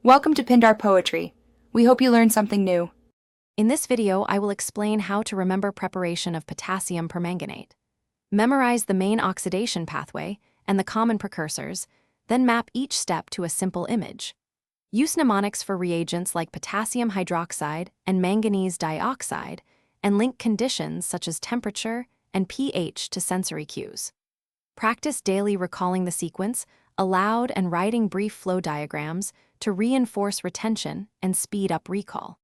Welcome to Pindar Poetry. We hope you learned something new. In this video, I will explain how to remember preparation of potassium permanganate. Memorize the main oxidation pathway and the common precursors, then map each step to a simple image. Use mnemonics for reagents like potassium hydroxide and manganese dioxide, and link conditions such as temperature and pH to sensory cues. Practice daily recalling the sequence, aloud and writing brief flow diagrams to reinforce retention and speed up recall.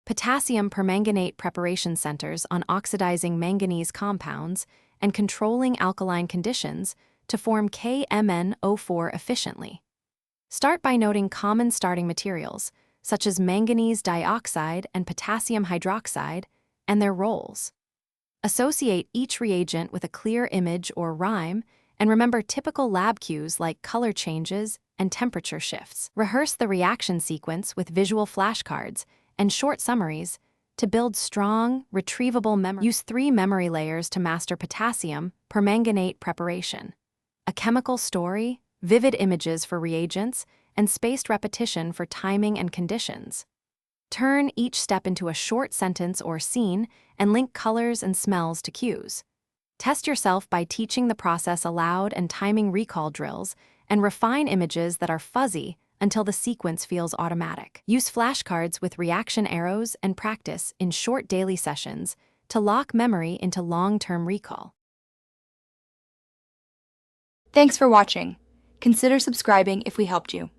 Potassium permanganate preparation centers on oxidizing manganese compounds and controlling alkaline conditions to form KMnO4 efficiently. Start by noting common starting materials, such as manganese dioxide and potassium hydroxide, and their roles. Associate each reagent with a clear image or rhyme, and remember typical lab cues like color changes and temperature shifts. Rehearse the reaction sequence with visual flashcards and short summaries to build strong, retrievable memory. Use 3 memory layers to master potassium permanganate preparation: a chemical story, vivid images for reagents, and spaced repetition for timing and conditions. Turn each step into a short sentence or scene and link colors and smells to cues. Test yourself by teaching the process aloud and timing recall drills, and refine images that are fuzzy until the sequence feels automatic. Use flashcards with reaction arrows and practice in short daily sessions to lock memory into long-term recall. Thanks for watching. Consider subscribing if we helped you.